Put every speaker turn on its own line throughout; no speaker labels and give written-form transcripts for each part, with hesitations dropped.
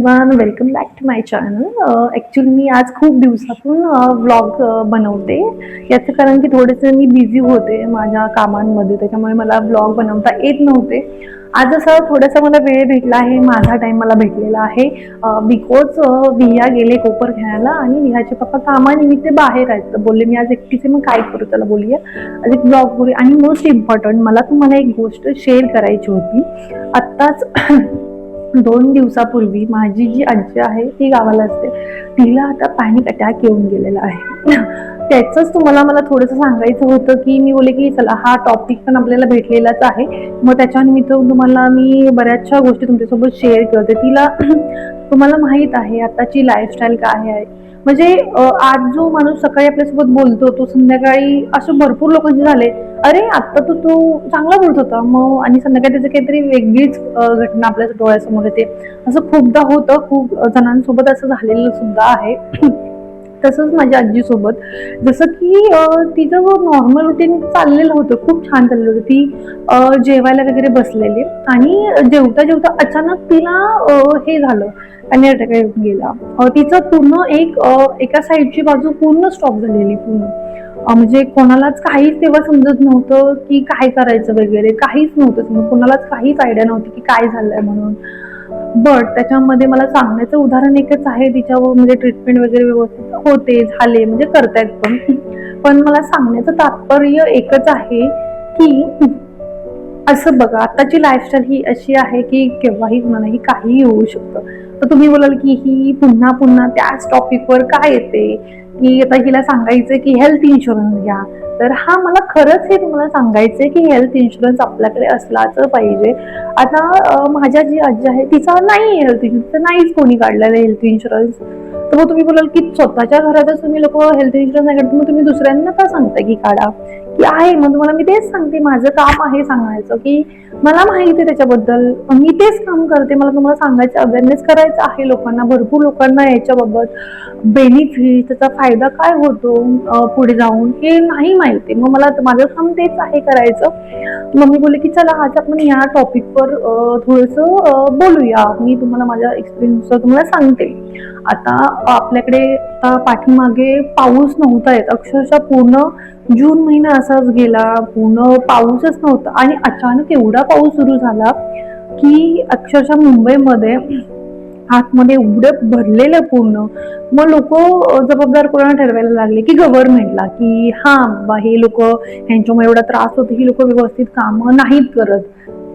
Everyone, welcome back to my channel. Actually मी आज खूप दिवसातून व्लॉग बनवते. याचं कारण की थोडेसे मी बिझी होते माझ्या कामांमध्ये, त्याच्यामुळे मला व्लॉग बनवता येत नव्हते. आज असं थोडासा मला वेळ भेटला आहे, माझा टाईम मला भेटलेला आहे बिकॉज विहा गेले कोपर खेळायला आणि विहाचे पप्पा कामानिमित्त बाहेर आहेत. तर बोलले मी आज एकटीचे, मग काय करू, त्याला बोलूया आज एक ब्लॉग करूया. आणि मोस्ट इम्पॉर्टंट मला तुम्हाला एक गोष्ट शेअर करायची होती. आत्ताच 2 दिवसापूर्वी माझी जी आजी आहे ती गावाला असते, तिला आता पॅनिक अटॅक येऊन गेलेला आहे. त्याचंच तुम्हाला मला थोडंसं सांगायचं होतं की मी बोलले की चला हा टॉपिक पण आपल्याला भेटलेलाच आहे, मग त्याच्यानिमित्त तुम्हाला मी बऱ्याचशा गोष्टी तुमच्यासोबत शेअर करते. तिला तुम्हाला माहीत आहे आताची लाईफस्टाईल काय आहे. म्हणजे आज जो माणूस सकाळी आपल्यासोबत बोलतो तो संध्याकाळी असं भरपूर लोकांचे झाले, अरे आत्ता तो चांगला बोलत होता, मग आणि संध्याकाळी त्याचं काहीतरी वेगळीच घटना आपल्या डोळ्यासमोर येते. असं खूपदा होतं, खूप जणांसोबत असं झालेलं सुद्धा आहे. तसंच माझ्या आजीसोबत, जसं की तिचं नॉर्मल रुटीन चाललेलं होतं, खूप छान चाललेलं होतं. ती जेवायला वगैरे बसलेली आणि जेवता जेवता अचानक तिला हे झालं, पॅनिक अटॅक येऊन गेला. तिचं पूर्ण एका साईडची बाजू पूर्ण स्टॉप झालेली पूर्ण. म्हणजे कोणालाच काहीच तेव्हा समजत नव्हतं की काय करायचं वगैरे, काहीच नव्हतं, कोणालाच काहीच आयडिया नव्हती की काय झालंय म्हणून. बट त्याच्यामध्ये मला सांगण्याचं उदाहरण एकच आहे, तिच्यावर म्हणजे ट्रीटमेंट वगैरे व्यवस्थित होते, झाले, म्हणजे करतायत पण मला सांगण्याचं तात्पर्य एकच आहे की असं बघा, आताची लाईफस्टाईल ही अशी आहे की केव्हाही मनाही काहीही होऊ शकतं. तर तुम्ही बोलाल की ही पुन्हा पुन्हा त्याच टॉपिकवर काय येते, की आता हिला सांगायचं की हेल्थ इन्शुरन्स घ्या. तर हा मला खरंच हे तुम्हाला सांगायचंय की हेल्थ इन्शुरन्स आपल्याकडे असलाच पाहिजे. आता माझ्या जी आजी आहे तिचा नाही हेल्थ इन्शुरन्स, नाहीच कोणी काढलेलं हेल्थ इन्शुरन्स. तर मग तुम्ही बोलाल की स्वतःच्या घरातच तुम्ही लोक हेल्थ इन्शुरन्स नाही काढत, मग तुम्ही दुसऱ्यांना का सांगताय की काढा, की आहे. मग तुम्हाला मी तेच सांगते, माझं काम आहे सांगायचं की मला माहिती आहे त्याच्याबद्दल, मी तेच काम करते. मला तुम्हाला सांगायचं, अवेअरनेस करायचं आहे लोकांना, भरपूर लोकांना याच्याबाबत बेनिफिट, त्याचा फायदा काय होतो पुढे जाऊन हे नाही माहिती. मग मला माझं काम तेच आहे करायचं. मम्मी बोलले की चला आज आपण या टॉपिकवर थोडंसं बोलूया. मी तुम्हाला माझ्या एक्सपिरियन्स तुम्हाला सांगते. आता आपल्याकडे पाठीमागे पाऊस नव्हता येत, अक्षरशः पूर्ण जून महिना असाच गेला, पूर्ण पाऊसच नव्हता आणि अचानक एवढा पाऊस सुरू झाला की अक्षरशः मुंबईमध्ये आतमध्ये एवढं भरलेलं पूर्ण. मग लोक जबाबदार कोणाला ठरवायला लागले की गव्हर्नमेंटला, की हा बाबा हे लोक, ह्यांच्यामुळे एवढा त्रास होतो, ही लोक व्यवस्थित कामं नाहीत करत.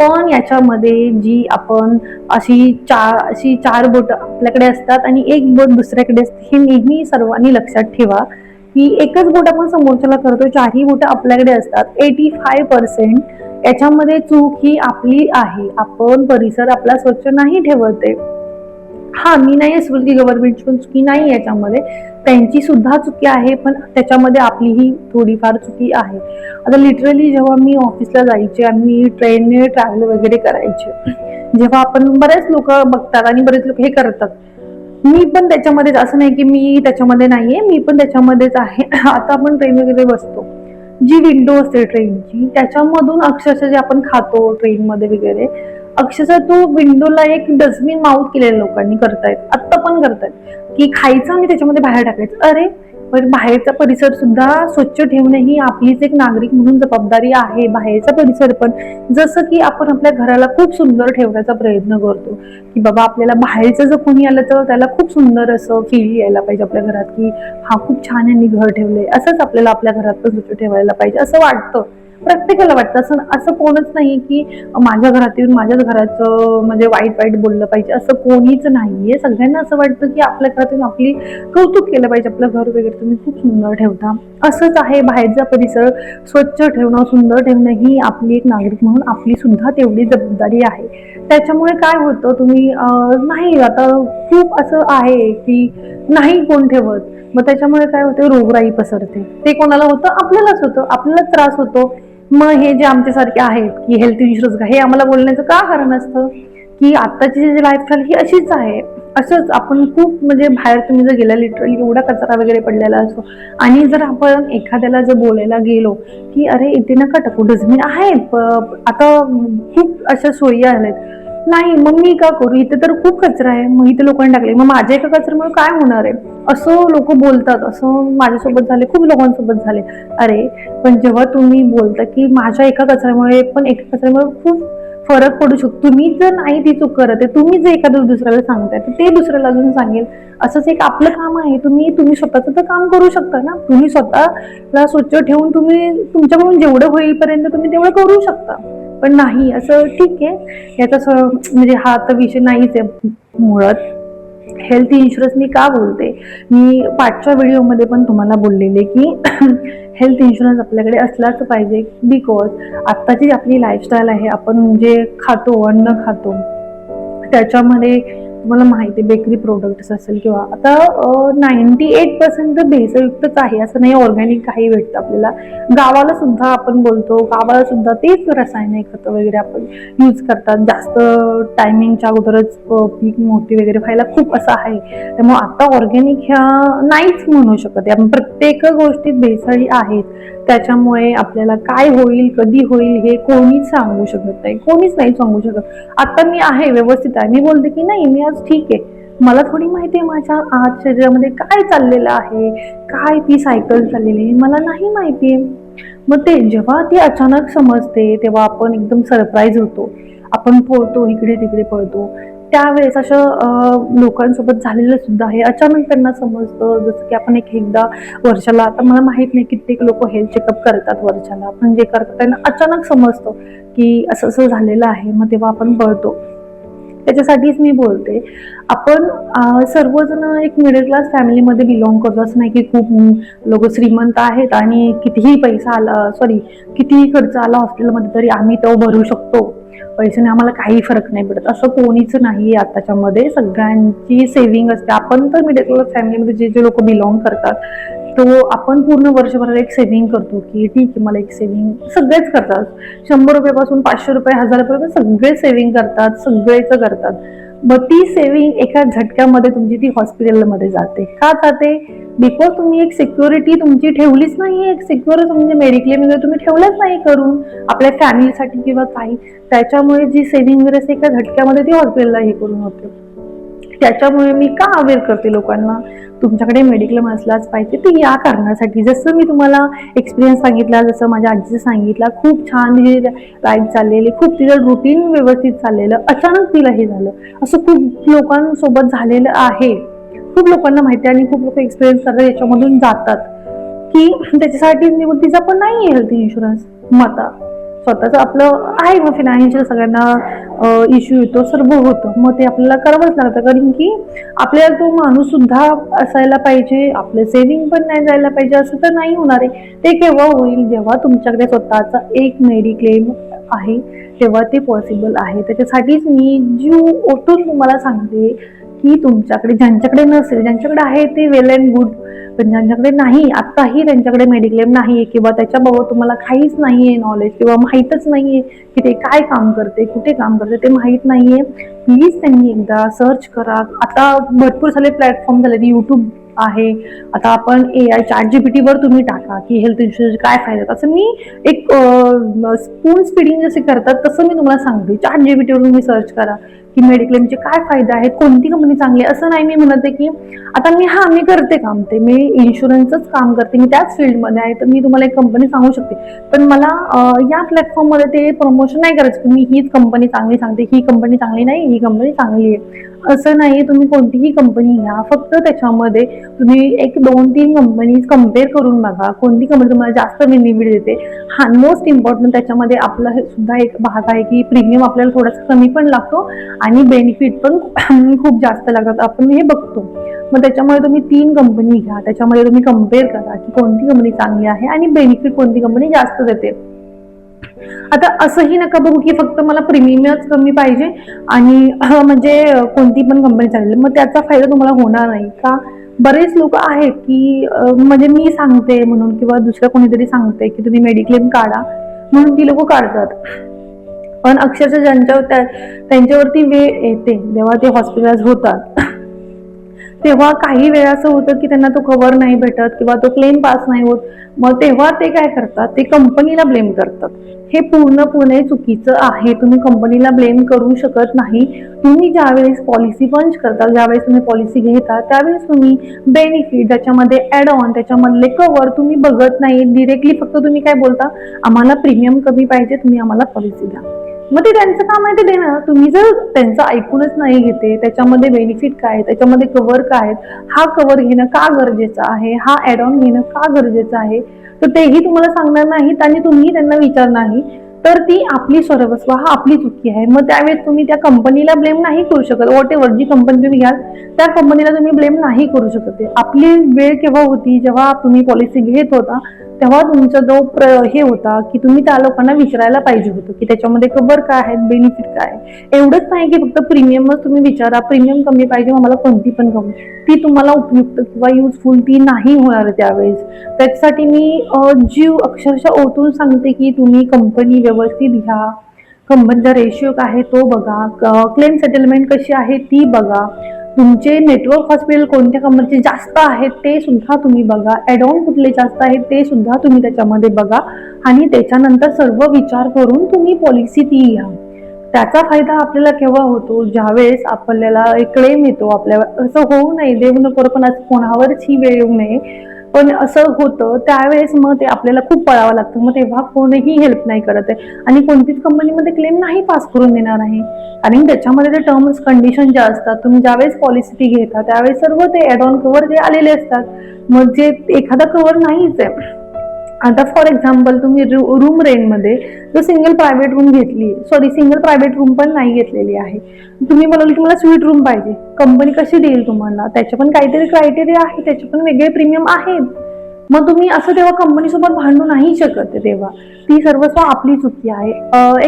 पण याच्यामध्ये जी आपण अशी चार बोट आपल्याकडे असतात आणि एक बोट दुसऱ्याकडे असते, हे नेहमी सर्वांनी लक्षात ठेवा की एकच बोट आपण समोरच्याला करतो, 4ही बोट आपल्याकडे असतात. 85% याच्यामध्ये चूक ही आपली आहे. आपण परिसर आपला स्वच्छ नाही ठेवते. हा, मी नाही असं बोलत की गव्हर्नमेंटची पण चुकी नाही याच्यामध्ये, त्यांची सुद्धा चुकी आहे, पण त्याच्यामध्ये आपलीही थोडीफार चुकी आहे. आता लिटरली जेव्हा मी ऑफिसला जायचे आणि मी ट्रेनने ट्रॅव्हल वगैरे करायचे, जेव्हा आपण बरेच लोक बघतात आणि बरेच लोक हे करतात, मी पण त्याच्यामध्येच, असं नाही की मी त्याच्यामध्ये नाहीये, मी पण त्याच्यामध्येच आहे. आता आपण ट्रेन वगैरे बसतो, जी विंडो असते ट्रेनची त्याच्यामधून अक्षरशः जे आपण खातो ट्रेनमध्ये वगैरे, अक्षरशः तो विंडोला एक डस्टबिन माउथ केलेल्या लोकांनी करतायत, आत्ता पण करतायत, की खायचं आणि त्याच्यामध्ये बाहेर टाकायचं. अरे पण बाहेरचा परिसर सुद्धा स्वच्छ ठेवणे ही आपलीच एक नागरिक म्हणून जबाबदारी आहे. बाहेरचा परिसर पण, जसं की आपण आपल्या घराला खूप सुंदर ठेवण्याचा प्रयत्न करतो, की बाबा आपल्याला बाहेरचं जर कोणी आलं तर त्याला खूप सुंदर असं फील यायला पाहिजे आपल्या घरात, की हा खूप छान यांनी घर ठेवलंय, असंच आपल्याला आपल्या घरात पण स्वच्छ ठेवायला पाहिजे असं वाटतं. प्रत्येकाला वाटतं. असं कोणच नाही की माझ्या घरात येऊन माझ्याच घराचं म्हणजे वाईट बोललं पाहिजे, असं कोणीच नाहीये. सगळ्यांना असं वाटतं की आपल्या घरात येऊन आपली कौतुक केलं पाहिजे, आपलं घर वगैरे तुम्ही खूप सुंदर ठेवता. असंच आहे, बाहेरचा परिसर स्वच्छ ठेवणं, सुंदर ठेवणं ही आपली एक नागरिक म्हणून आपली सुद्धा तेवढी जबाबदारी आहे. त्याच्यामुळे काय होतं, तुम्ही नाही, आता खूप असं आहे की नाही कोण ठेवत, मग त्याच्यामुळे काय होतं, रोगराई पसरते. ते कोणाला होतं, आपल्यालाच होतं, आपल्यालाच त्रास होतो. मग हे जे आमच्यासारखे आहेत की हेल्थ इन्शुरन्स घ्या, हे आम्हाला बोलण्याचं का कारण असतं की आताची जी लाईफस्टाईल ही अशीच आहे. असंच आपण खूप म्हणजे बाहेर तुम्ही जर गेला, लिटरली एवढा कचरा वगैरे पडलेला असतो, आणि जर आपण एखाद्याला जर बोलायला गेलो की अरे इथे नका टाकू, डस्टबिन आहेत, आता खूप अशा सोयी आल्यात, नाही मग मी का करू, इथे तर खूप कचरा आहे, मग इथे लोकांनी टाकले, मग माझ्या एका कचऱ्यामुळे काय होणार आहे, असं लोक बोलतात. असं माझ्यासोबत झाले, खूप लोकांसोबत झाले. अरे पण जेव्हा तुम्ही बोलता की माझ्या एका कचऱ्यामुळे पण एका कचऱ्यामुळे खूप फरक पडू शकतो, तुम्ही जर नाही ती चूक करत आहे, तुम्ही जर एखाद्या दुसऱ्याला सांगताय तर ते दुसऱ्याला अजून सांगेल. असंच एक आपलं काम आहे, तुम्ही स्वतःचं तर काम करू शकता ना, तुम्ही स्वतःला स्वच्छ ठेवून तुम्ही तुमच्याकडून जेवढं होईपर्यंत तुम्ही तेवढं करू शकता. पण नाही असं ठीक आहे, याचा म्हणजे हा तर विषय नाहीच आहे मुळात. हेल्थ इन्शुरन्स मी का बोलते, मी पाठच्या व्हिडिओमध्ये पण तुम्हाला बोललेले की हेल्थ इन्शुरन्स आपल्याकडे असलाच पाहिजे, बिकॉज आत्ताची आपली लाईफस्टाईल आहे, आपण जे खातो अन्न खातो त्याच्यामध्ये तुम्हाला माहिती आहे बेकरी प्रोडक्ट्स असेल किंवा आता 98% भेसळयुक्तच आहे, असं नाही ऑर्गॅनिक काही भेटतं आपल्याला. गावाला सुद्धा आपण बोलतो, गावाला सुद्धा तेच रासायनिक खतं वगैरे आपण यूज करतात, जास्त टायमिंगच्या अगोदरच पीक मोठी वगैरे व्हायला खूप असं आहे. त्यामुळे आता ऑर्गॅनिक ह्या नाहीच म्हणू शकत, प्रत्येक गोष्टीत भेसळी आहेत. त्याच्यामुळे आपल्याला काय होईल कधी होईल हे कोणीच सांगू शकत नाही, कोणीच नाही सांगू शकत. आता मी आहे व्यवस्थित आहे, मी बोलते की नाही मी आज ठीक आहे, मला थोडी माहिती आहे माझ्या आज शरीरामध्ये काय चाललेलं आहे, काय ती सायकल चाललेली आहे मला नाही माहिती आहे. मग ते जेव्हा ती अचानक समजते तेव्हा आपण एकदम सरप्राईज होतो, आपण पळतो इकडे तिकडे पळतो. त्यावेळेस असं लोकांसोबत झालेलं सुद्धा आहे, अचानक त्यांना समजतं. जसं की आपण एकदा वर्षाला, आता मला माहित नाही कित्येक लोक हेल्थ चेकअप करतात वर्षाला, पण जे करतात त्यांना अचानक समजतं की असं असं झालेलं आहे, मग तेव्हा आपण पळतो. त्याच्यासाठीच मी बोलते, आपण सर्वजण एक मिडल क्लास फॅमिलीमध्ये बिलॉंग करतो, असं नाही की खूप लोक श्रीमंत आहेत आणि कितीही पैसा आला कितीही खर्च आला हॉस्पिटलमध्ये तरी आम्ही तो भरू शकतो, पैशाने आम्हाला काही फरक नाही पडत, असं कोणीच नाही आताच्या मध्ये. सगळ्यांची सेव्हिंग असते. आपण तर मिडल क्लास फॅमिलीमध्ये जे जे लोक बिलॉंग करतात तो आपण पूर्ण वर्षभराला एक सेव्हिंग करतो की ठीक आहे मला एक सेव्हिंग, सगळेच करतात. 100 रुपयापासून 500 रुपये 1000 रुपये सगळे सेव्हिंग करतात, सगळेच करतात. मग ती सेव्हिंग एका झटक्यामध्ये तुमची ती हॉस्पिटलमध्ये जाते. का जाते? बिकॉज तुम्ही एक सिक्युरिटी तुमची ठेवलीच नाही, एक सिक्युअर म्हणजे मेडिक्लेम वगैरे तुम्ही ठेवलंच नाही करून आपल्या फॅमिलीसाठी किंवा काही. त्याच्यामुळे जी सेव्हिंग वगैरे असते एका झटक्यामध्ये ती हॉस्पिटलला हे करून होते. त्याच्यामुळे मी का अवेअर करते लोकांना, तुमच्याकडे मेडिक्लेम असलाच पाहिजे ते या कारणासाठी. जसं मी तुम्हाला एक्सपिरियन्स सांगितला, जसं माझ्या आजीचं सांगितलं, खूप छान तिची लाईफ चाललेली, खूप तिचं रुटीन व्यवस्थित चाललेलं, अचानक तिला हे झालं. असं खूप लोकांसोबत झालेलं आहे, खूप लोकांना माहिती आहे आणि खूप लोक एक्सपिरियन्स करतात, याच्यामधून जातात की त्याच्यासाठीच मी बोलते तिचा पण नाही हेल्थ इन्शुरन्स. मग स्वतःच आपलं आहे, मग फिनान्शियल सगळ्यांना इश्यू येतो, सर्व होतं, मग ते आपल्याला करावंच लागतं. कारण की आपल्याला तो माणूस सुद्धा असायला पाहिजे, आपलं सेव्हिंग पण नाही जायला पाहिजे, असं तर नाही होणार आहे. ते केव्हा होईल? जेव्हा तुमच्याकडे स्वतःचा एक मेडिक्लेम आहे तेव्हा ते पॉसिबल आहे. त्याच्यासाठीच मी जीव ओतून तुम्हाला सांगते की तुमच्याकडे ज्यांच्याकडे नसेल, ज्यांच्याकडे आहे ते वेल अँड गुड, पण ज्यांच्याकडे नाही, आताही त्यांच्याकडे मेडिक्लेम नाही किंवा त्याच्याबाबत तुम्हाला काहीच नाहीये नॉलेज किंवा माहीतच नाहीये की ते काय काम करते, कुठे काम करते, ते माहीत नाहीये, प्लीज त्यांनी एकदा सर्च करा. आता भरपूर सारे प्लॅटफॉर्म झाले, युट्यूब आहे, आता आपण AI ChatGPT वर तुम्ही टाका की हेल्थ इन्शुरन्स काय फायदा. असं मी एक स्पून स्पीडिंग जसे करतात तसं मी तुम्हाला सांगते, ChatGPT वर तुम्ही सर्च करा की मेडिक्लेमचे काय फायदे आहेत, कोणती कंपनी चांगली. असं नाही मी म्हणते की आता मी करते काम, ते मी इन्शुरन्सच काम करते, मी त्याच फील्डमध्ये आहे, तर मी तुम्हाला एक कंपनी सांगू शकते, पण मला या प्लॅटफॉर्ममध्ये ते प्रमोशन नाही करायचं की मी हीच कंपनी चांगली सांगते, ही कंपनी चांगली नाही, ही कंपनी चांगली आहे, असं नाही. तुम्ही कोणतीही कंपनी घ्या, फक्त त्याच्यामध्ये तुम्ही 1-2-3 कंपनी कम्पेअर करून बघा, कोणती कंपनी तुम्हाला जास्त बेनिफिट देते. हा मोस्ट इम्पॉर्टंट त्याच्यामध्ये आपला सुद्धा एक भाग आहे की प्रीमियम आपल्याला थोडासा कमी पण लागतो आणि बेनिफिट पण खूप जास्त लागतात, आपण हे बघतो. मग त्याच्यामुळे तुम्ही 3 कंपनी घ्या, त्याच्यामध्ये तुम्ही कम्पेअर करा की कोणती कंपनी चांगली आहे आणि बेनिफिट कोणती कंपनी जास्त देते. आता असंही नका बघू की फक्त मला प्रीमियमच कमी पाहिजे आणि म्हणजे कोणती पण कंपनी चालेल, मग त्याचा फायदा तुम्हाला होणार नाही. का? बरेच लोक आहेत की म्हणजे मी सांगते म्हणून किंवा दुसरं कोणीतरी सांगते की तुम्ही मेडिक्लेम काढा म्हणून ती लोक काढतात, पण अक्षरशः त्यांच्यावरती वेळ येते जेव्हा ते हॉस्पिटलाइज होतात तेव्हा काही वेळा असं होतं की त्यांना तो कव्हर नाही भेटत किंवा तो क्लेम पास नाही होत. मग तेव्हा ते काय करतात, ते कंपनीला ब्लेम करतात. हे पूर्णपणे चुकीचं आहे. तुम्ही कंपनीला ब्लेम करू शकत नाही. तुम्ही ज्यावेळेस पॉलिसी पंच करता, ज्यावेळेस तुम्ही पॉलिसी घेता, त्यावेळेस तुम्ही बेनिफिट, ज्याच्यामध्ये ऍड ऑन, त्याच्यामधले कव्हर तुम्ही बघत नाही. डिरेक्टली फक्त तुम्ही काय बोलता, आम्हाला प्रीमियम कमी पाहिजे, तुम्ही आम्हाला पॉलिसी द्या. मग ते त्यांचं काम आहे ते देणं. तुम्ही जर त्यांचं ऐकूनच नाही घेते, त्याच्यामध्ये बेनिफिट काय आहे, त्याच्यामध्ये कव्हर काय आहेत, हा कव्हर घेणं का गरजेचं आहे, हा ऍड ऑन घेणं का गरजेचं आहे, तर तेही तुम्हाला सांगणार नाहीत आणि तुम्ही त्यांना विचारणार नाही, तर ती आपली सर्वस्व, हा आपली चुकी आहे. मग त्यावेळेस तुम्ही त्या कंपनीला ब्लेम नाही करू शकत. वॉट एव्हर जी कंपनी तुम्ही घ्याल त्या कंपनीला तुम्ही ब्लेम नाही करू शकत. आपली वेळ केव्हा होती, जेव्हा तुम्ही पॉलिसी घेत होता तेव्हा तुमचा जो हे होता की तुम्ही त्या लोकांना विचारायला पाहिजे होतं की त्याच्यामध्ये कव्हर काय आहेत, बेनिफिट काय आहे. एवढंच नाही की फक्त प्रीमियमच तुम्ही विचारा, प्रीमियम कमी पाहिजे मला कोणती पण कमी, ती तुम्हाला उपयुक्त किंवा युजफुल ती नाही होणार त्यावेळेस. त्याच्यासाठी मी जीव अक्षरशः ओतून सांगते की तुम्ही कंपनी व्यवस्थित घ्या, कंपनीचा रेशिओ काय आहे तो बघा, क्लेम सेटलमेंट कशी आहे ती बघा, तुमचे नेटवर्क हॉस्पिटल कोणत्या कंपनीचे जास्त आहेत ते सुद्धा तुम्ही बघा, ऍड ऑन कुठले जास्त आहेत ते सुद्धा तुम्ही त्याच्यामध्ये बघा आणि त्याच्यानंतर सर्व विचार करून तुम्ही पॉलिसी ती घ्या. त्याचा फायदा आपल्याला केव्हा होतो, ज्यावेळेस आपल्याला एक क्लेम येतो. आपल्याला असं होऊ नये, देव नको, पण असं कोणावरच ही वेळ येऊ नये, पण असं होतं त्यावेळेस मग ते आपल्याला खूप पळावं लागतं. मग तेव्हा कोणीही हेल्प नाही करत आहे आणि कोणतीच कंपनीमध्ये क्लेम नाही पास करून देणार आहे. आणि त्याच्यामध्ये ते टर्म्स कंडिशन ज्या असतात, तुम्ही ज्यावेळेस पॉलिसी घेता त्यावेळेस सर्व ते ऍड ऑन कव्हर जे आलेले असतात. मग जे एखादा कव्हर नाहीच आहे, आता फॉर एक्झाम्पल तुम्ही रूम रेंटमध्ये जर सिंगल प्रायव्हेट रूम घेतली, सिंगल प्रायव्हेट रूम पण नाही घेतलेली आहे, तुम्ही बोलाल की मला स्वीट रूम पाहिजे, कंपनी कशी देईल तुम्हाला, त्याचे पण काहीतरी क्रायटेरिया आहे, त्याचे पण वेगळे प्रीमियम आहेत. मग तुम्ही असं तेव्हा कंपनीसोबत भांडू नाही शकत. तेव्हा ती सर्वस्व आपली चुकी आहे.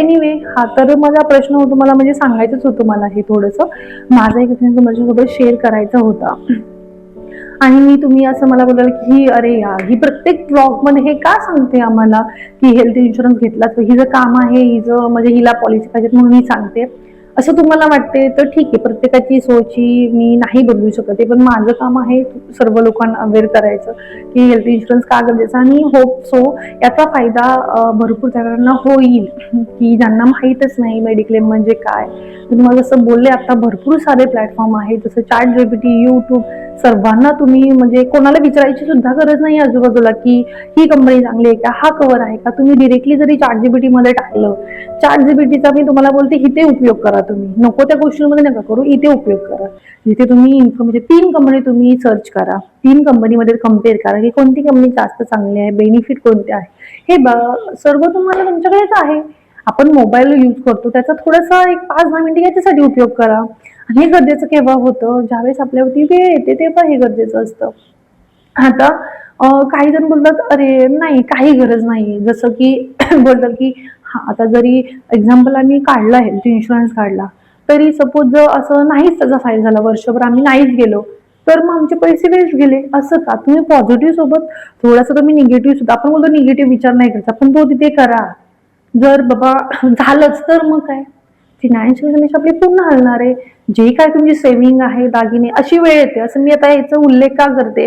एनिवे, हा तर माझा प्रश्न होतो, मला म्हणजे सांगायचंच होतं, मला हे थोडंसं माझा एक तुमच्यासोबत शेअर करायचा होता. आणि तुम्ही असं मला बोलाल की अरे यार, ही प्रत्येक ब्लॉग मध्ये हे का सांगते आम्हाला की हेल्थ इन्शुरन्स घेतलाच, हिचं काम आहे, हिचं म्हणजे हिला पॉलिसी पाहिजे म्हणून मी सांगते, असं तुम्हाला वाटते तर ठीक आहे. प्रत्येकाची सोची मी नाही बदलू शकते, पण माझं काम आहे सर्व लोकांना अवेअर करायचं की हेल्थ इन्शुरन्स का गरजेचं. आणि होप सो याचा फायदा भरपूर जणांना होईल की ज्यांना माहीतच नाही मेडिक्लेम म्हणजे काय. तुम्हाला जसं बोलले, आता भरपूर सारे प्लॅटफॉर्म आहेत, जसं ChatGPT, YouTube, सर्वांना तुम्ही म्हणजे कोणाला विचारायची सुद्धा गरज नाही आजूबाजूला की ही कंपनी चांगली आहे का, हा कव्हर आहे का. तुम्ही डिरेक्टली जरी ChatGPT मध्ये टाकलं, ChatGPTचा मी तुम्हाला बोलते इथे उपयोग करा. तुम्ही नको त्या गोष्टींमध्ये नका करू, इथे उपयोग करा. जिथे तुम्ही इन्फॉर्मेशन 3 कंपनी तुम्ही सर्च करा, 3 कंपनीमध्ये कम्पेअर करा की कोणती कंपनी जास्त चांगली आहे, बेनिफिट कोणते आहे, हे सर्व तुम्हाला तुमच्याकडेच आहे. आपण मोबाईल यूज करतो, त्याचा थोडासा एक 5-10 मिनिटं याच्यासाठी उपयोग करा. आणि हे गरजेचं केव्हा होतं, ज्यावेळेस आपल्यावरती वेळ येते तेव्हा हे गरजेचं असतं. आता काही जण बोलतात अरे नाही, काही गरज नाही, जसं की बोलतात की हा, आता जरी एक्झाम्पल आम्ही काढला, हेल्थ इन्शुरन्स काढला, तरी सपोज जर असं नाहीच त्याचा फायदा झाला, वर्षभर आम्ही नाहीच गेलो, तर मग आमचे पैसे वेस्ट गेले. असं का? तुम्ही पॉझिटिव्ह सोबत थोडासा तुम्ही निगेटिव्ह सुद्धा, आपण बोलतो निगेटिव्ह विचार नाही करायचा, पण तो तिथे करा. जर बाबा झालंच तर मग काय, फिनान्शियल कंडिशन आपली पूर्ण हलणार आहे. जे काय तुमची सेव्हिंग आहे, दागिने, अशी वेळ येते. असं मी आता याचा उल्लेख का करते,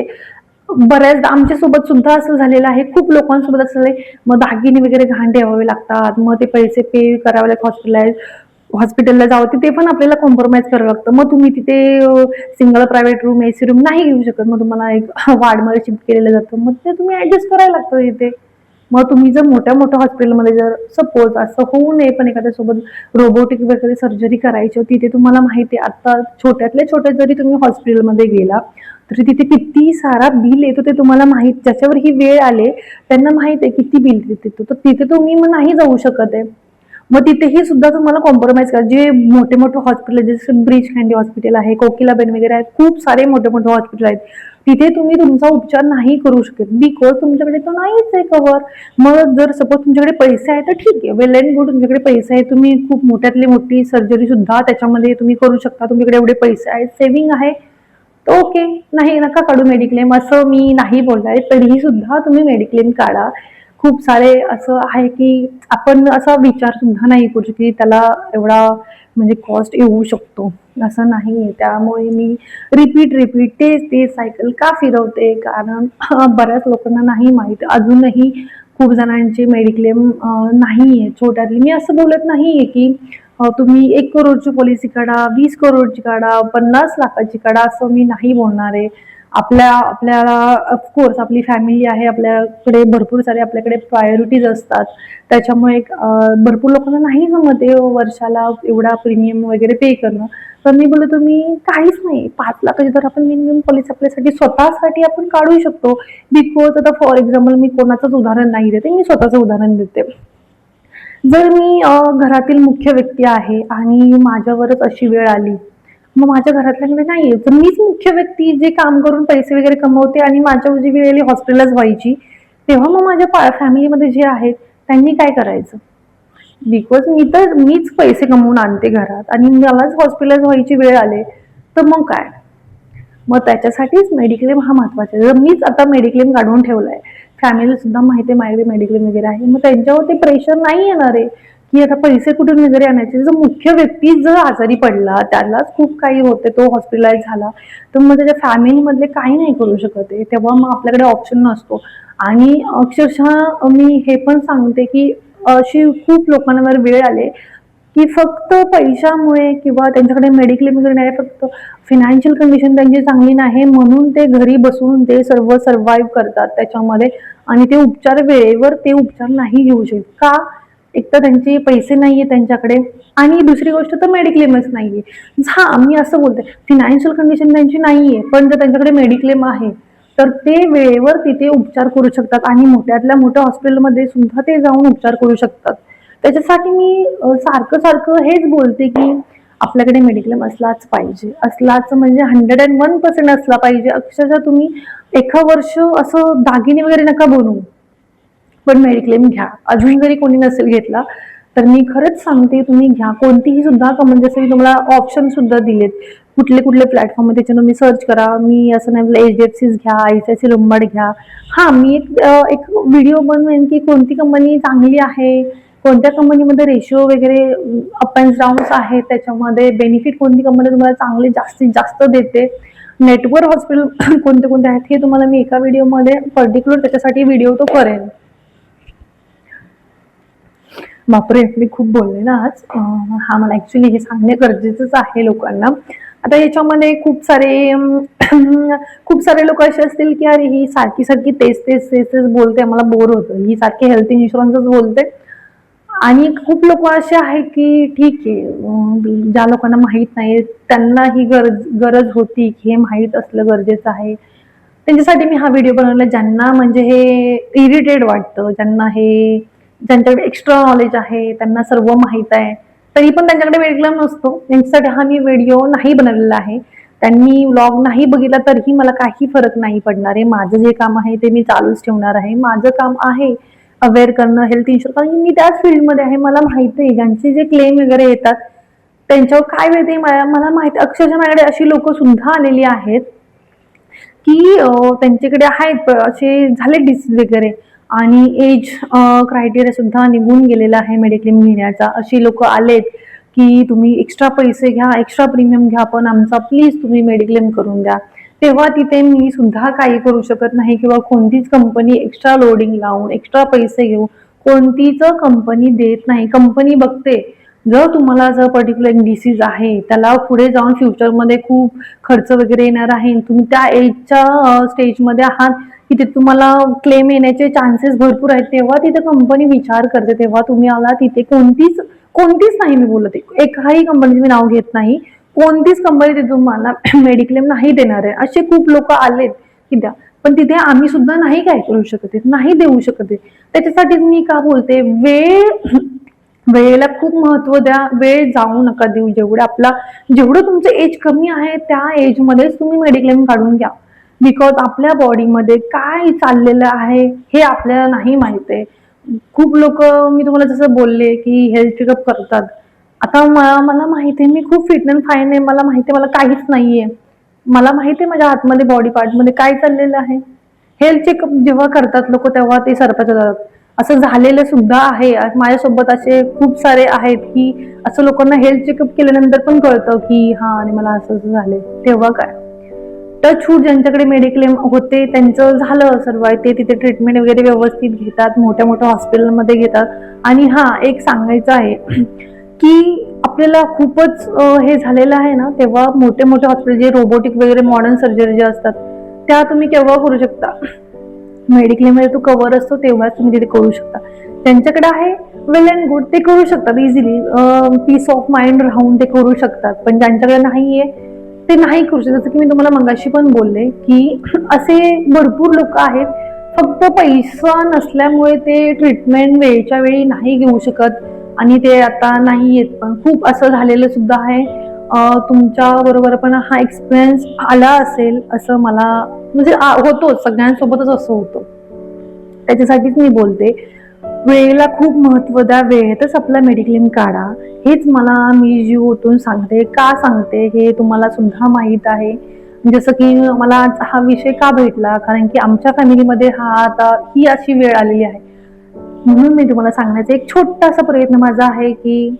बऱ्याचदा आमच्या सोबत सुद्धा असं झालेलं आहे, खूप लोकांसोबत असं झालंय. मग दागिने वगैरे घाण ठेवावे लागतात, मग ते पैसे पे करावे लागतात, हॉस्पिटलला जावं तिथे पण आपल्याला कॉम्प्रोमाइज करावं लागतं. मग तुम्ही तिथे single private room, AC room नाही घेऊ शकत, मग तुम्हाला एक वार्डमध्ये शिफ्ट केलेलं जातं, मग ते तुम्ही ऍडजस्ट करायला लागतं तिथे. मग तुम्ही जर मोठ्या मोठ्या हॉस्पिटलमध्ये जर सपोज असं होऊ नये, पण एखाद्यासोबत रोबोटिक वगैरे सर्जरी करायची होती, तिथे तुम्हाला माहिती आहे आता छोट्यातल्या छोट्यात जरी तुम्ही हॉस्पिटलमध्ये गेला तरी तिथे किती सारा बिल येतो ते तुम्हाला माहित. ज्याच्यावर ही वेळ आले त्यांना माहित आहे किती बिल येतो, तर तिथे तुम्ही मग नाही जाऊ शकत आहे. मग तिथेही सुद्धा तुम्हाला कॉम्प्रोमाइज करा. जे मोठे मोठे हॉस्पिटल जसे ब्रीच कँडी हॉस्पिटल आहे, कोकिलाबेन वगैरे आहेत, खूप सारे मोठे मोठे हॉस्पिटल आहेत, तिथे तुम्ही तुमचा उपचार नाही करू शकत बिकॉज तुमच्याकडे तो नाहीच आहे कव्हर. मग जर सपोज तुमच्याकडे पैसे आहे तर ठीक आहे, वेल अँड गुड, तुमच्याकडे पैसे आहे, तुम्ही खूप मोठ्यातली मोठी सर्जरी सुद्धा त्याच्यामध्ये तुम्ही करू शकता, तुमच्याकडे एवढे पैसे आहेत, सेव्हिंग आहे, तर ओके. नाही, नका काढू मेडिक्लेम असं मी नाही बोलणार, तरीही सुद्धा तुम्ही मेडिक्लेम काढा. खूप सारे असं आहे की आपण असा विचार सुद्धा नाही करू शकत की त्याला एवढा म्हणजे कॉस्ट येऊ शकतो, असं नाही. त्यामुळे मी रिपीट तेच तेच सायकल का फिरवते, कारण बऱ्याच लोकांना नाही माहित अजूनही. खूप जणांचे मेडिक्लेम नाही आहे. छोट्यातली मी असं बोलत नाहीये की तुम्ही 1 करोडची पॉलिसी काढा, 20 करोडची काढा, 50 लाखाची काढा, असं मी नाही बोलणार आहे. आपल्याला ऑफकोर्स आपली फॅमिली आहे, आपल्याकडे भरपूर सारे आपल्याकडे प्रायोरिटीज असतात. त्याच्यामुळे भरपूर लोकांना नाही जमत आहे वर्षाला एवढा प्रीमियम वगैरे पे करणं. तर मी बोलले तुम्ही काहीच नाही, 5 लाखाची जर आपण मिनिमम पॉलिसी आपल्यासाठी स्वतःसाठी आपण काढू शकतो. बिकॉज आता फॉर एक्झाम्पल मी कोणाचंच उदाहरण नाही देते, मी स्वतःचं उदाहरण देते. जर मी घरातील मुख्य व्यक्ती आहे आणि माझ्यावरच अशी वेळ आली, मग माझ्या घरातल्यांकडे नाहीये, तर मीच मुख्य व्यक्ती जे काम करून पैसे वगैरे कमवते आणि माझ्या जी वेळ आली हॉस्पिटलाच व्हायची, तेव्हा मग माझ्या फॅमिलीमध्ये जे आहेत त्यांनी काय करायचं? बिकॉज मीच पैसे कमवून आणते घरात आणि मलाच हॉस्पिटलाइज व्हायची वेळ आले, तर मग काय? मग त्याच्यासाठीच मेडिक्लेम हा महत्वाचा आहे. जर मीच आता मेडिक्लेम काढून ठेवलाय, फॅमिली सुद्धा माहिती आहे माझ्याकडे मेडिक्लेम वगैरे आहे, मग त्यांच्यावरती प्रेशर नाही येणार आहे की आता पैसे कुठून वगैरे आणायचे. जर मुख्य व्यक्ती जर आजारी पडला, त्यालाच खूप काही होते, तो हॉस्पिटलाइज झाला, तर मग त्याच्या फॅमिलीमधले काही नाही करू शकत आहे. तेव्हा मग आपल्याकडे ऑप्शन नसतो. आणि अक्षरशः मी हे पण सांगते की अशी खूप लोकांवर वेळ आले की फक्त पैशामुळे किंवा त्यांच्याकडे मेडिक्लेम वगैरे नाही, फक्त फिनान्शियल कंडिशन त्यांची चांगली नाही म्हणून ते घरी बसून ते सर्व सर्व्हाइव्ह करतात त्याच्यामध्ये. आणि ते उपचार वेळेवर ते उपचार नाही घेऊ शकत का? एक तर त्यांचे पैसे नाहीये त्यांच्याकडे, आणि दुसरी गोष्ट तर मेडिक्लेमच नाहीये. हा, मी असं बोलते फिनान्शियल कंडिशन त्यांची नाहीये, पण जर त्यांच्याकडे मेडिक्लेम आहे तर ते वेळेवर तिथे उपचार करू शकतात आणि मोठ्यातल्या मोठ्या हॉस्पिटलमध्ये सुद्धा ते जाऊन उपचार करू शकतात. त्याच्यासाठी मी सारखं हेच बोलते की आपल्याकडे मेडिक्लेम असलाच पाहिजे, असलाच म्हणजे 101% असला पाहिजे. अक्षरशः तुम्ही एका वर्ष असं दागिने वगैरे नका बनवू, पण मेडिक्लेम घ्या. अजून जरी कोणी नसेल घेतला तर मी खरंच सांगते तुम्ही घ्या. कोणतीही सुद्धा म्हणजे जसं मी तुम्हाला ऑप्शन सुद्धा दिलेत, कुठले कुठले प्लॅटफॉर्म त्याच्यानं तुम्ही सर्च करा. मी असं नाही बोललं HDFC's घ्या, ICICI लोंबार्ड घ्या. हा, मी एक व्हिडिओ बनवेन की कोणती कंपनी चांगली आहे, कोणत्या कंपनीमध्ये रेशिओ वगैरे अप अँड डाऊन्स आहेत, त्याच्यामध्ये बेनिफिट कोणती कंपनी तुम्हाला चांगले जास्तीत जास्त देते, नेटवर्क हॉस्पिटल कोणते कोणते आहेत, हे तुम्हाला मी एका व्हिडिओमध्ये पर्टिक्युलर त्याच्यासाठी व्हिडिओ तो करेन. बापरे, मी खूप बोलले ना आज. हा, मला ऍक्च्युली हे सांगणे गरजेचंच आहे लोकांना. आता याच्यामध्ये खूप सारे लोक असे असतील की अरे ही सारखी तेच बोलते, मला बोर होतं, ही सारखी हेल्थ इन्शुरन्सच बोलते. आणि खूप लोक असे आहेत की ठीक आहे, ज्या लोकांना माहित नाही त्यांना ही गरज होती की हे माहीत असलं गरजेचं आहे, त्यांच्यासाठी मी हा व्हिडिओ बनवला. ज्यांना म्हणजे हे इरिटेट वाटतं, ज्यांच्याकडे एक्स्ट्रा नॉलेज आहे, त्यांना सर्व माहित आहे, तरी पण त्यांच्याकडे मेडिक्लेम नसतो, त्यांच्यासाठी हा मी व्हिडिओ नाही बनवलेला आहे. त्यांनी व्लॉग नाही बघितला तरीही मला काही फरक नाही पडणार आहे. माझं जे काम आहे ते मी चालूच ठेवणार आहे. माझं काम आहे अवेअर करणं हेल्थ इन्शुरन्स, कारण मी त्याच फील्डमध्ये आहे. मला माहिती आहे ज्यांचे जे क्लेम वगैरे येतात त्यांच्यावर काय मिळते मला माहिती. अक्षरशः माझ्याकडे अशी लोक सुद्धा आलेली आहेत की त्यांच्याकडे आहेत असे झाले डिसीज वगैरे आणि एज क्रायटेरिया सुद्धा निघून गेलेला आहे मेडिक्लेम घेण्याचा. अशी लोक आलेत की तुम्ही एक्स्ट्रा पैसे घ्या, एक्स्ट्रा प्रीमियम घ्या, पण आमचा प्लीज तुम्ही मेडिक्लेम करून द्या. तेव्हा तिथे मी सुद्धा काही करू शकत नाही किंवा कोणतीच कंपनी एक्स्ट्रा लोडिंग लावून एक्स्ट्रा पैसे घेऊन कोणतीच कंपनी देत नाही. कंपनी बघते जर तुम्हाला जर पर्टिक्युलर डिसीज आहे, त्याला पुढे जाऊन फ्युचरमध्ये खूप खर्च वगैरे येणार आहे, तुम्ही त्या एजच्या स्टेजमध्ये आहात की ते तुम्हाला क्लेम येण्याचे चान्सेस भरपूर आहेत, तेव्हा तिथे कंपनी विचार करते. तेव्हा तुम्ही आला तिथे कोणतीच नाही, मी बोलते एकाही कंपनीचे मी नाव घेत नाही, कोणतीच कंपनी तिथे तुम्हाला मेडिक्लेम नाही देणार आहे. असे खूप लोक आलेत की द्या, पण तिथे आम्ही सुद्धा नाही काय करू शकत, नाही देऊ शकत. त्याच्यासाठीच मी का बोलते, वेळेला खूप महत्व द्या. वेळ जाऊ नका देऊ. जेवढं तुमचं एज कमी आहे त्या एज मध्येच तुम्ही मेडिक्लेम काढून घ्या. बिकॉज आपल्या बॉडीमध्ये काय चाललेलं आहे हे आपल्याला नाही माहित आहे. खूप लोक, मी तुम्हाला जसं बोलले की हेल्थ चेकअप करतात. आता मला माहिती आहे मी खूप फिट अँड फाईन आहे, मला माहिती आहे मला काहीच नाहीये, मला माहिती आहे माझ्या आतमध्ये बॉडी पार्ट मध्ये काय चाललेलं आहे. हेल्थ चेकअप जेव्हा करतात लोक तेव्हा ते सरपाच्या जातात, असं झालेलं सुद्धा आहे. माझ्यासोबत असे खूप सारे आहेत की असं लोकांना हेल्थ चेकअप केल्यानंतर पण कळतं की हा आणि मला असं असं झालंय. तेव्हा काय टचवूड ज्यांच्याकडे मेडिक्लेम होते त्यांचं झालं सर्व, ते तिथे ट्रीटमेंट वगैरे व्यवस्थित घेतात, मोठ्या मोठ्या हॉस्पिटलमध्ये घेतात. आणि हा एक सांगायचं आहे की आपल्याला खूपच हे झालेलं आहे ना, तेव्हा मोठे मोठे हॉस्पिटल जे रोबोटिक वगैरे मॉडर्न सर्जरी जे असतात त्या तुम्ही केव्हा करू शकता, मेडिक्लेम मध्ये तो कव्हर असतो तेव्हाच तुम्ही तिथे करू शकता. त्यांच्याकडे आहे वेल अँड गुड, ते करू शकतात इझिली, पीस ऑफ माइंड राहून ते करू शकतात. पण ज्यांच्याकडे नाहीये ते नाही करू शकत. जसं की मी तुम्हाला मगाशी पण बोलले की असे भरपूर लोक आहेत, फक्त पैसा नसल्यामुळे ते ट्रीटमेंट वेळच्या वेळी नाही घेऊ शकत आणि ते आता नाही येत. पण खूप असं झालेलं सुद्धा आहे. तुमच्या बरोबर पण हा एक्सपिरियन्स आला असेल असं मला म्हणजे होतो, सगळ्यांसोबतच असं होतं. त्याच्यासाठीच मी बोलते, वेळेला खूप महत्व द्या, वेळेतच आपला मेडिक्लेम काढा. हेच मी जीव ओतून सांगते. का सांगते हे तुम्हाला सुद्धा माहीत आहे. जसं की मला आज हा विषय का भेटला, कारण की आमच्या फॅमिलीमध्ये ही अशी वेळ आलेली आहे. म्हणून मी तुम्हाला सांगण्याचा एक छोटासा प्रयत्न माझा आहे की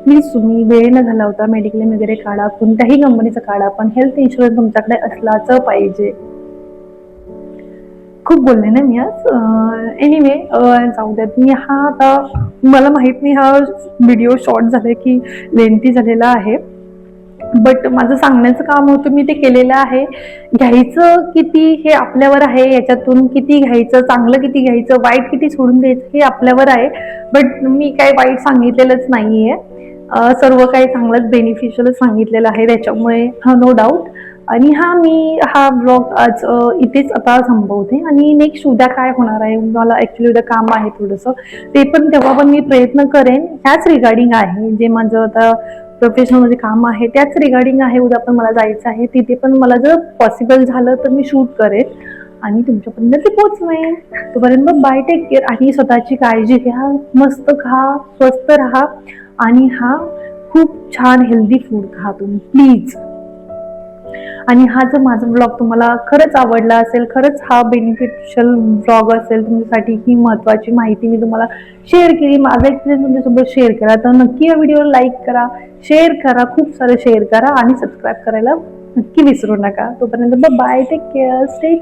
प्लीज तुम्ही वेळ न घालवता मेडिक्लेम वगैरे काढा, कोणत्याही कंपनीचा काढा, पण हेल्थ इन्शुरन्स तुमच्याकडे असलाच पाहिजे. खूप बोलले ना मी आज. एनिवे जाऊ द्यात. मी आता मला माहित नाही हा व्हिडिओ शॉर्ट झालाय की लेंथी झालेला आहे, बट माझं सांगण्याचं काम होतं, मी ते केलेलं आहे. घ्यायचं किती हे आपल्यावर आहे, याच्यातून किती घ्यायचं, चांगलं किती घ्यायचं, वाईट किती सोडून द्यायचं हे आपल्यावर आहे. बट मी काही वाईट सांगितलेलंच नाहीये, सर्व काही चांगलंच बेनिफिशियल सांगितलेलं आहे त्याच्यामुळे नो डाऊट. आणि मी हा ब्लॉग आज इथेच आता संपवते आणि नेक्स्ट उद्या काय होणार आहे, मला ऍक्च्युली उद्या काम आहे थोडंसं, ते पण तेव्हा पण मी प्रयत्न करेन. ह्याच रिगार्डिंग आहे, जे माझं आता प्रोफेशनलमध्ये काम आहे त्याच रिगार्डिंग आहे. उद्या पण मला जायचं आहे, तिथे पण मला जर पॉसिबल झालं तर मी शूट करेन आणि तुमच्यापर्यंत ते पोहोचवेन. तोपर्यंत बाय, टेक केअर आणि स्वतःची काळजी घ्या, मस्त खा, स्वस्त राहा आणि खूप छान हेल्दी फूड खा तुम्ही प्लीज. आणि जर माझा ब्लॉग तुम्हाला खरंच आवडला असेल, खरंच हा बेनिफिशियल ब्लॉग असेल तुमच्यासाठी, ही महत्त्वाची माहिती मी तुम्हाला शेअर केली, माझा एक्सपिरियन्स तुमच्यासोबत शेअर करा, तर नक्की या व्हिडिओला लाईक करा, शेअर करा, खूप सारं शेअर करा आणि सबस्क्राईब करायला नक्की विसरू नका. तोपर्यंत बाय, टेक केअर, स्टे